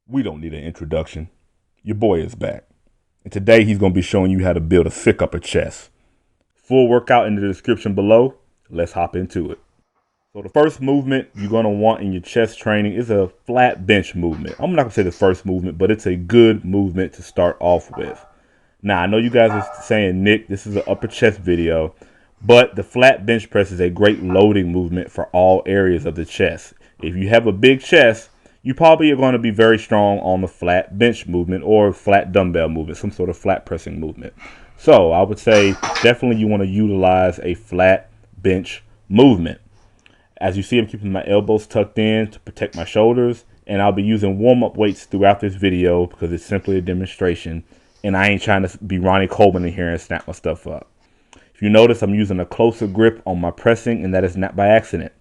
We don't need an introduction. Your boy is back. And today he's going to be showing you how to build a sick upper chest. Full workout in the description below. Let's hop into it. So the first movement you're going to want in your chest training is a flat bench movement. I'm not going to say the first movement, but it's a good movement to start off with. Now, I know you guys are saying, Nick, this is an upper chest video, but the flat bench press is a great loading movement for all areas of the chest. If you have a big chest, you probably are going to be very strong on the flat bench movement or flat dumbbell movement, some sort of flat pressing movement. So I would say definitely you want to utilize a flat bench movement. As you see, I'm keeping my elbows tucked in to protect my shoulders, and I'll be using warm-up weights throughout this video because it's simply a demonstration, and I ain't trying to be Ronnie Coleman in here and snap my stuff up. If you notice, I'm using a closer grip on my pressing, and that is not by accident.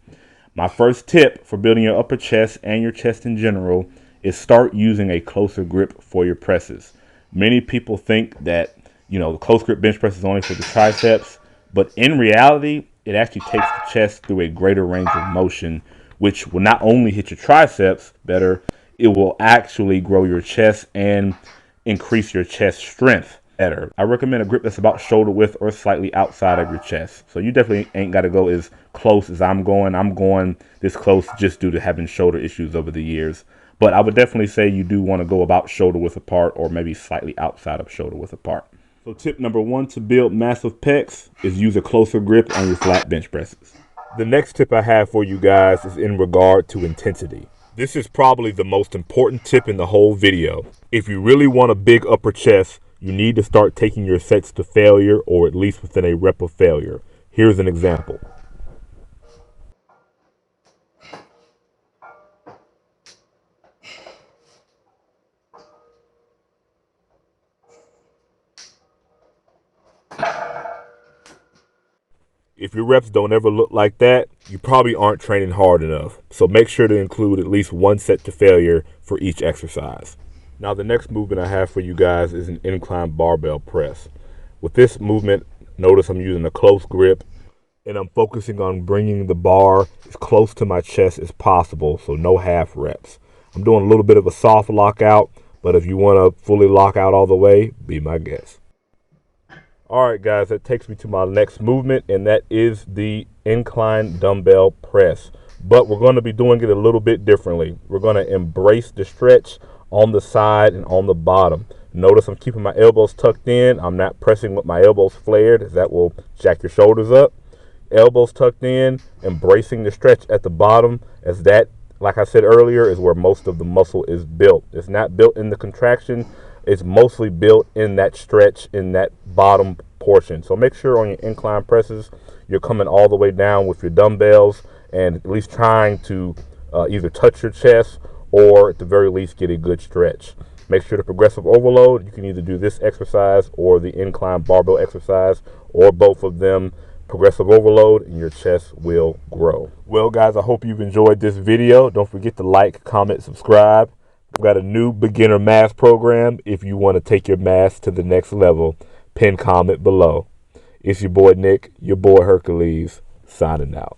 My first tip for building your upper chest and your chest in general is start using a closer grip for your presses. Many people think that, the close grip bench press is only for the triceps, but in reality, it actually takes the chest through a greater range of motion, which will not only hit your triceps better, it will actually grow your chest and increase your chest strength better. I recommend a grip that's about shoulder width or slightly outside of your chest. So you definitely ain't got to go as close as I'm going. I'm going this close just due to having shoulder issues over the years. But I would definitely say you do want to go about shoulder width apart or maybe slightly outside of shoulder width apart. So tip number one to build massive pecs is use a closer grip on your flat bench presses. The next tip I have for you guys is in regard to intensity. This is probably the most important tip in the whole video. If you really want a big upper chest, you need to start taking your sets to failure or at least within a rep of failure. Here's an example. If your reps don't ever look like that, you probably aren't training hard enough. So make sure to include at least one set to failure for each exercise. Now the next movement I have for you guys is an incline barbell press. With this movement, notice I'm using a close grip and I'm focusing on bringing the bar as close to my chest as possible, so no half reps. I'm doing a little bit of a soft lockout, but if you want to fully lock out all the way, be my guest. Alright guys, that takes me to my next movement, and that is the incline dumbbell press. But we're going to be doing it a little bit differently. We're going to embrace the stretch on the side and on the bottom. Notice I'm keeping my elbows tucked in. I'm not pressing with my elbows flared, as that will jack your shoulders up. Elbows tucked in, embracing the stretch at the bottom, as that, like I said earlier, is where most of the muscle is built. It's not built in the contraction. It's mostly built in that stretch, in that bottom portion. So make sure on your incline presses, you're coming all the way down with your dumbbells and at least trying to either touch your chest or at the very least get a good stretch. Make sure the progressive overload, you can either do this exercise or the incline barbell exercise or both of them. Progressive overload and your chest will grow. Well guys, I hope you've enjoyed this video. Don't forget to like, comment, subscribe. We've got a new beginner mass program. If you want to take your mass to the next level, pin comment below. It's your boy Nick, your boy Hercules, signing out.